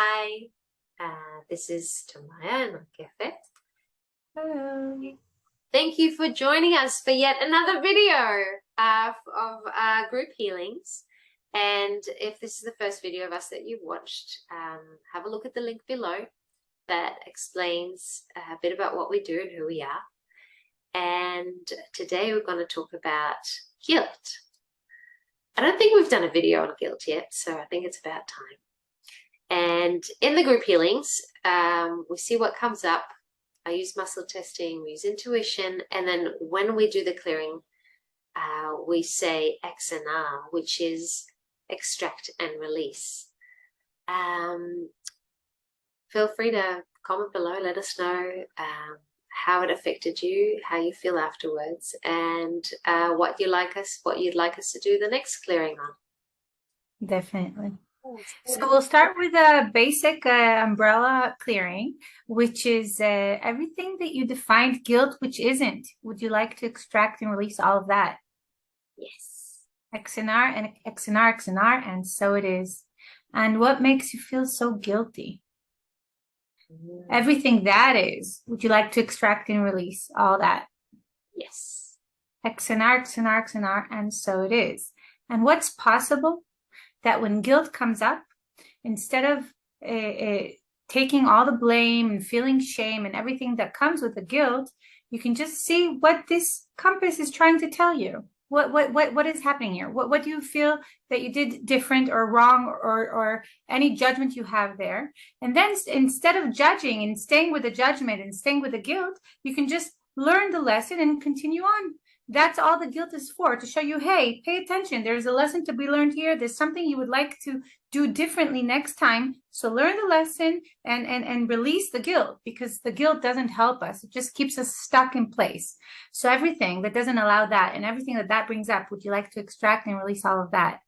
Hi, this is Tamaya and Kefe. Hello. Thank you for joining us for yet another video of group healings. And if this is the first video of us that you've watched, have a look at the link below that explains a bit about what we do and who we are. And today we're going to talk about guilt. I don't think we've done a video on guilt yet, so I think it's about time. And in the group healings, we see what comes up. I use muscle testing, we use intuition, and then when we do the clearing, we say X and R, which is extract and release. Feel free to comment below, let us know how it affected you, how you feel afterwards, and what you'd like us to do the next clearing on. Definitely. So we'll start with a basic umbrella clearing, which is everything that you defined guilt, which isn't. Would you like to extract and release all of that? Yes. XNR and XNR, XNR, and so it is. And what makes you feel so guilty? Everything that is. Would you like to extract and release all that? Yes. XNR, XNR, XNR, and so it is. And what's possible? That when guilt comes up, instead of taking all the blame and feeling shame and everything that comes with the guilt, you can just see what this compass is trying to tell you. What is happening here? What do you feel that you did different or wrong, or any judgment you have there? And then instead of judging and staying with the judgment and staying with the guilt, you can just learn the lesson and continue on. That's all the guilt is for, to show you, hey, pay attention. There's a lesson to be learned here. There's something you would like to do differently next time. So learn the lesson and release the guilt, because the guilt doesn't help us. It just keeps us stuck in place. So everything that doesn't allow that and everything that brings up, would you like to extract and release all of that?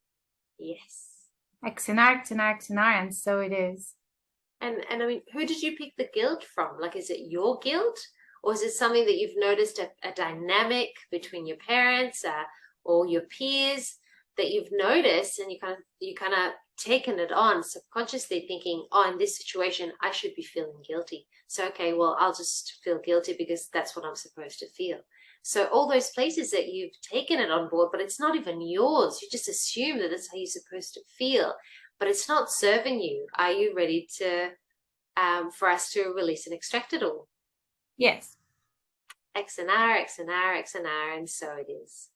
Yes. XNR, XNR, XNR, and so it is. And I mean, who did you pick the guilt from? Like, is it your guilt? Or is it something that you've noticed a dynamic between your parents or your peers that you've noticed, and you kind of taken it on subconsciously, thinking, oh, in this situation, I should be feeling guilty. So, okay, well, I'll just feel guilty because that's what I'm supposed to feel. So all those places that you've taken it on board, but it's not even yours. You just assume that that's how you're supposed to feel, but it's not serving you. Are you ready to, for us to release and extract it all? Yes. XNR, XNR, XNR, and so it is.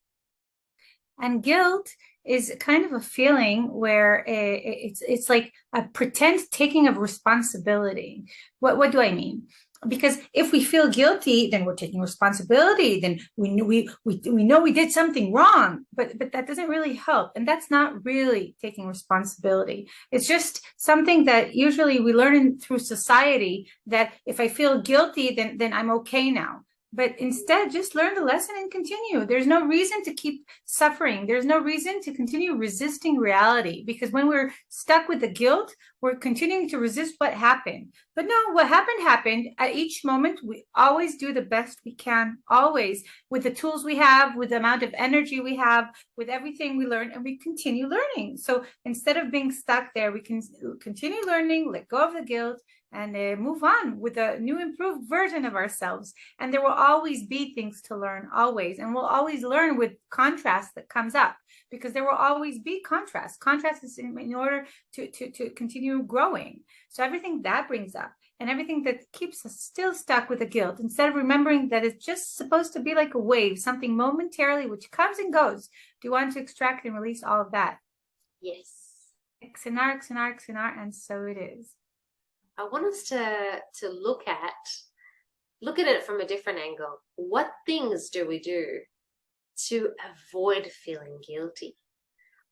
And guilt is kind of a feeling where it's like a pretend taking of responsibility. What do I mean? Because if we feel guilty, then we're taking responsibility. Then we know we did something wrong, but that doesn't really help, and that's not really taking responsibility. It's just something that usually we learn through society, that if I feel guilty, then I'm okay now. But instead, just learn the lesson and continue. There's no reason to keep suffering. There's no reason to continue resisting reality, because when we're stuck with the guilt, we're continuing to resist what happened. But no, what happened. At each moment, we always do the best we can, always, with the tools we have, with the amount of energy we have, with everything we learn, and we continue learning. So instead of being stuck there, we can continue learning, let go of the guilt, and move on with a new, improved version of ourselves. And there will always be things to learn, always. And we'll always learn with contrast that comes up, because there will always be contrast. Contrast is in order to continue growing. So everything that brings up, and everything that keeps us still stuck with the guilt, instead of remembering that it's just supposed to be like a wave, something momentarily which comes and goes, do you want to extract and release all of that? Yes. XNR, XNR, XNR, and so it is. I want us to look at it from a different angle. What things do we do to avoid feeling guilty?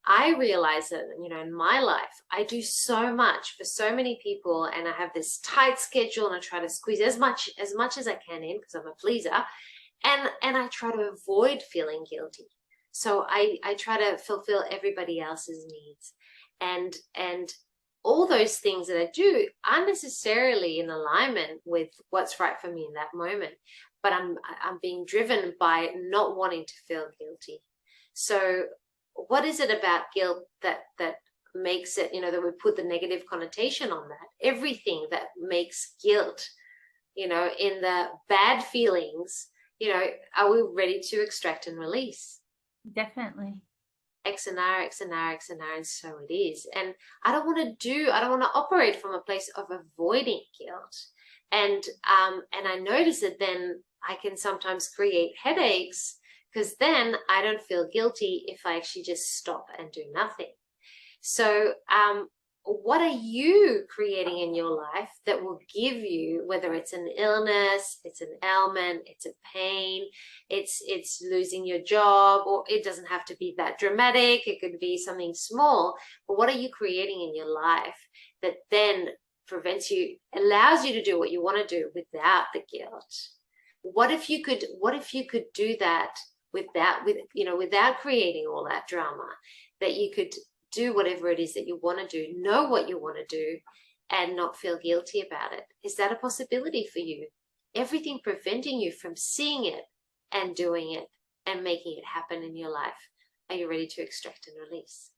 I realize that, in my life, I do so much for so many people, and I have this tight schedule, and I try to squeeze as much as I can in, because I'm a pleaser, and I try to avoid feeling guilty. So I try to fulfill everybody else's needs, and all those things that I do aren't necessarily in alignment with what's right for me in that moment, but I'm being driven by not wanting to feel guilty. So what is it about guilt that makes it, that we put the negative connotation on that, everything that makes guilt, in the bad feelings, are we ready to extract and release? Definitely. X and R, X and R, X and R, and so it is. And I don't want to operate from a place of avoiding guilt. And I notice that then I can sometimes create headaches, because then I don't feel guilty if I actually just stop and do nothing. So what are you creating in your life that will give you, whether it's an illness, it's an ailment, it's a pain, it's losing your job, or it doesn't have to be that dramatic, it could be something small, but what are you creating in your life that then allows you to do what you want to do without the guilt? What if you could do that without creating all that drama, that you could do whatever it is that you want to do, know what you want to do, and not feel guilty about it? Is that a possibility for you? Everything preventing you from seeing it and doing it and making it happen in your life. Are you ready to extract and release?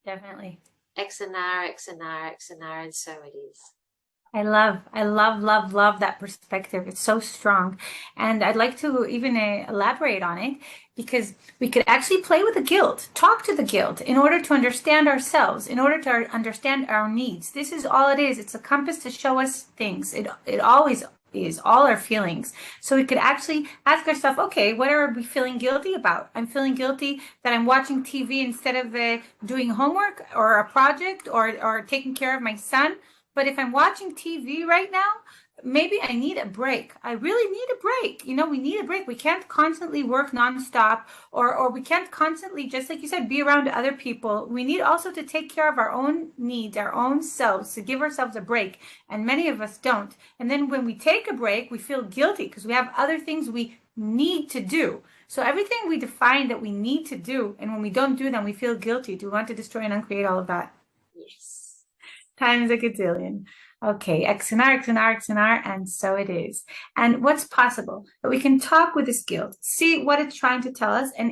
Definitely. X and R, X and R, X and R, and so it is. I love that perspective. It's so strong. And I'd like to even elaborate on it, because we could actually play with the guilt, talk to the guilt in order to understand ourselves, in order to understand our needs. This is all it is. It's a compass to show us things. It always is, all our feelings. So we could actually ask ourselves, okay, what are we feeling guilty about? I'm feeling guilty that I'm watching TV instead of doing homework or a project or taking care of my son. But if I'm watching TV right now, maybe I need a break. I really need a break. We need a break. We can't constantly work nonstop, or we can't constantly, just like you said, be around other people. We need also to take care of our own needs, our own selves, to give ourselves a break. And many of us don't. And then when we take a break, we feel guilty because we have other things we need to do. So everything we define that we need to do, and when we don't do them, we feel guilty. Do we want to destroy and uncreate all of that? Yes. Times a gazillion. Okay, X and R, X and R, X and R, and so it is. And what's possible? That we can talk with this guilt, see what it's trying to tell us, and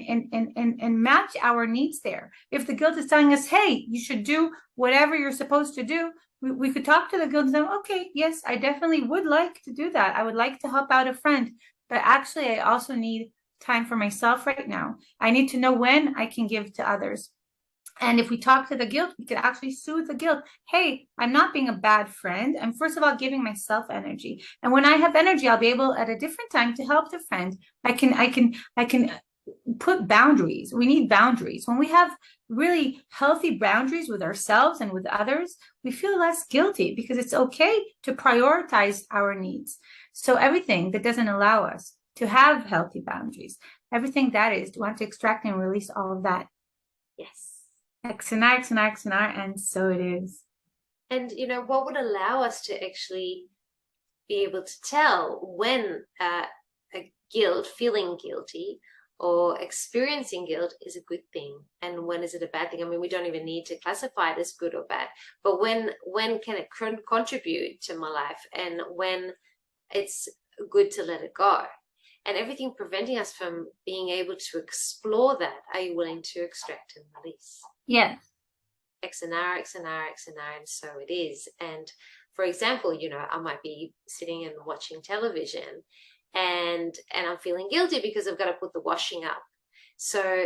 match our needs there. If the guilt is telling us, hey, you should do whatever you're supposed to do, we could talk to the guilt and say, okay, yes, I definitely would like to do that. I would like to help out a friend, but actually I also need time for myself right now. I need to know when I can give to others. And if we talk to the guilt, we could actually soothe the guilt. Hey, I'm not being a bad friend. I'm first of all giving myself energy. And when I have energy, I'll be able at a different time to help the friend. I can put boundaries. We need boundaries. When we have really healthy boundaries with ourselves and with others, we feel less guilty, because it's okay to prioritize our needs. So everything that doesn't allow us to have healthy boundaries, everything that is, to want to extract and release all of that. Yes. X and R, X and R, X and R, and so it is. And what would allow us to actually be able to tell when feeling guilty or experiencing guilt is a good thing, and when is it a bad thing? I mean, we don't even need to classify it as good or bad, but when can it contribute to my life, and when it's good to let it go? And everything preventing us from being able to explore that, are you willing to extract and release? Yes. X and R, X and R, X and R, and so it is. And for example, I might be sitting and watching television, and I'm feeling guilty because I've got to put the washing up. So,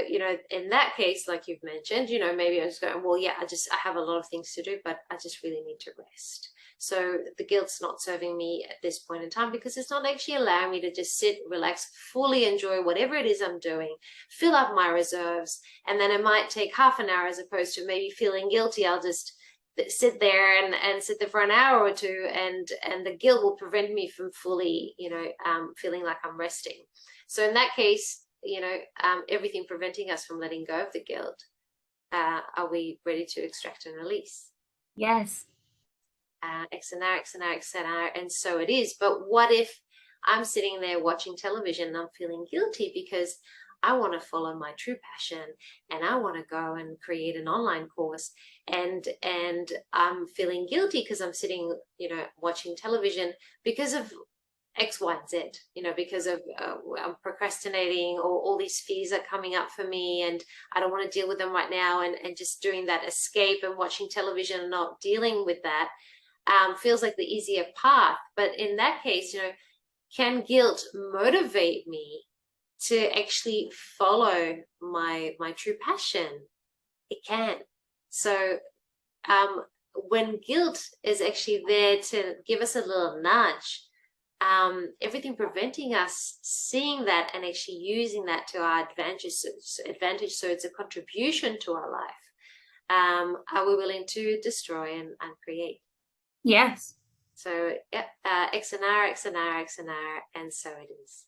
in that case, like you've mentioned, maybe I'm just going, well, yeah, I have a lot of things to do, but I just really need to rest. So the guilt's not serving me at this point in time, because it's not actually allowing me to just sit, relax, fully enjoy whatever it is I'm doing, fill up my reserves, and then it might take half an hour as opposed to maybe feeling guilty. I'll just sit there and sit there for an hour or two, and the guilt will prevent me from fully, feeling like I'm resting. So in that case, everything preventing us from letting go of the guilt, are we ready to extract and release? Yes. X and R, X and R, X and R, and so it is. But what if I'm sitting there watching television and I'm feeling guilty because I want to follow my true passion, and I want to go and create an online course, and I'm feeling guilty because I'm sitting, watching television because of X, Y, and Z, because of I'm procrastinating, or all these fears are coming up for me and I don't want to deal with them right now. And just doing that escape and watching television and not dealing with that feels like the easier path. But in that case, can guilt motivate me to actually follow my true passion? It can. So when guilt is actually there to give us a little nudge, everything preventing us seeing that and actually using that to our advantage, so it's a contribution to our life, are we willing to destroy and create? Yes. So XNR, XNR, XNR, and so it is.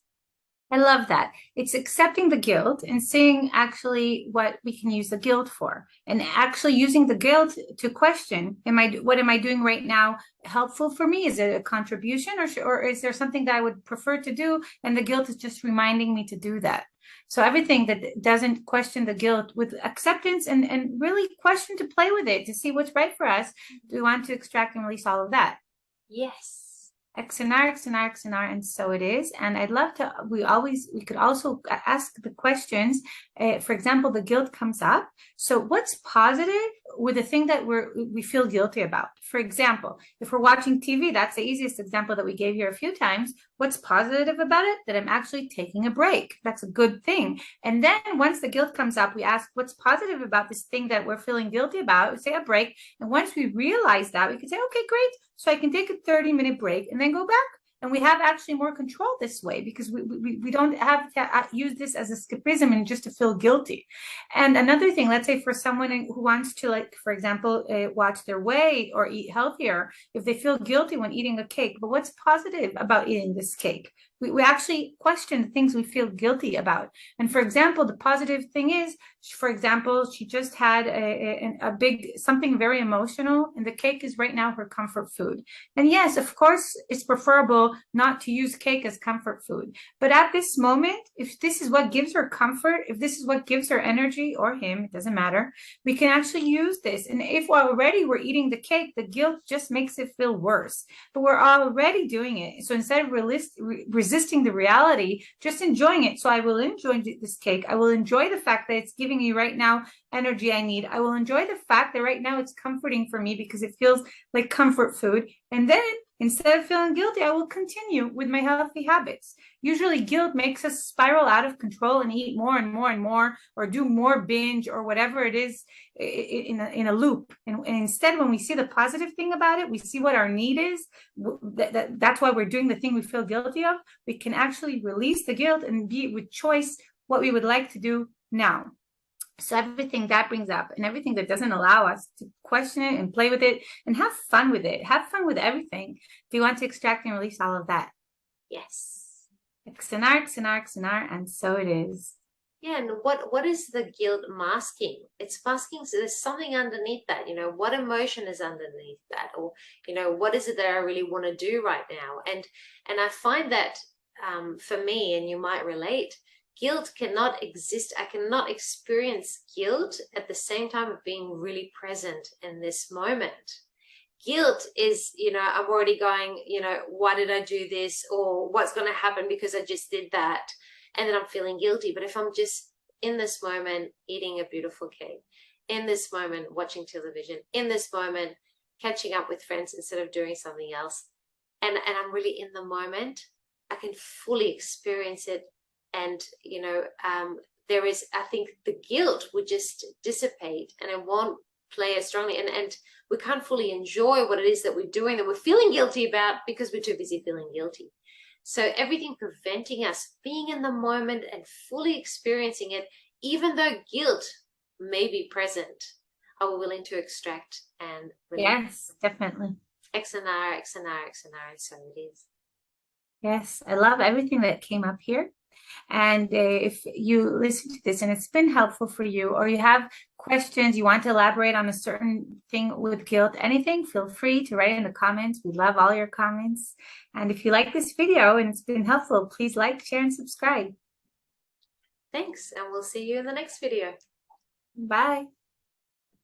I love that. It's accepting the guilt and seeing actually what we can use the guilt for, and actually using the guilt to question, what am I doing right now helpful for me? Is it a contribution, or is there something that I would prefer to do? And the guilt is just reminding me to do that. So everything that doesn't question the guilt with acceptance and really question, to play with it, to see what's right for us. Do we want to extract and release all of that? Yes. XNR, XNR, XNR, and so it is. And I'd love to, we could also ask the questions. For example, the guilt comes up. So what's positive with the thing that we feel guilty about? For example, if we're watching TV, that's the easiest example that we gave here a few times. What's positive about it? That I'm actually taking a break. That's a good thing. And then once the guilt comes up, we ask, what's positive about this thing that we're feeling guilty about? We say a break. And once we realize that, we can say, okay, great. So I can take a 30-minute break and then go back. And we have actually more control this way, because we don't have to use this as escapism and just to feel guilty. And another thing, let's say for someone who wants to, like, for example, watch their weight or eat healthier, if they feel guilty when eating a cake, but what's positive about eating this cake? We actually question the things we feel guilty about. And for example, the positive thing is, for example, she just had a big, something very emotional, and the cake is right now her comfort food. And yes, of course, it's preferable not to use cake as comfort food. But at this moment, if this is what gives her comfort, if this is what gives her energy, or him, it doesn't matter, we can actually use this. And if already we're eating the cake, the guilt just makes it feel worse. But we're already doing it. So instead of resisting the reality, just enjoying it. So I will enjoy this cake. I will enjoy the fact that it's giving me right now energy I need. I will enjoy the fact that right now it's comforting for me because it feels like comfort food. And then instead of feeling guilty, I will continue with my healthy habits. Usually guilt makes us spiral out of control and eat more and more and more, or do more binge or whatever it is in a loop. And instead, when we see the positive thing about it, we see what our need is. That's why we're doing the thing we feel guilty of. We can actually release the guilt and be with choice what we would like to do now. So everything that brings up and everything that doesn't allow us to question it and play with it and have fun with it, have fun with everything. Do you want to extract and release all of that? Yes. XNR, XNR, XNR, and so it is. Yeah, and what is the guilt masking? It's masking, so there's something underneath that, what emotion is underneath that, or, what is it that I really want to do right now? And I find that for me, and you might relate, guilt cannot exist. I cannot experience guilt at the same time of being really present in this moment. Guilt is, I'm already going, why did I do this? Or what's going to happen because I just did that? And then I'm feeling guilty. But if I'm just in this moment, eating a beautiful cake, in this moment, watching television, in this moment, catching up with friends instead of doing something else, and I'm really in the moment, I can fully experience it. And, there is, I think the guilt would just dissipate and it won't play as strongly. And we can't fully enjoy what it is that we're doing, that we're feeling guilty about, because we're too busy feeling guilty. So everything preventing us being in the moment and fully experiencing it, even though guilt may be present, are we willing to extract and release? Yes, definitely. XNR, XNR, XNR, and so it is. Yes, I love everything that came up here. And if you listen to this and it's been helpful for you, or you have questions, you want to elaborate on a certain thing with guilt, anything, feel free to write in the comments. We love all your comments. And if you like this video and it's been helpful, please like, share, and subscribe. Thanks, and we'll see you in the next video. Bye.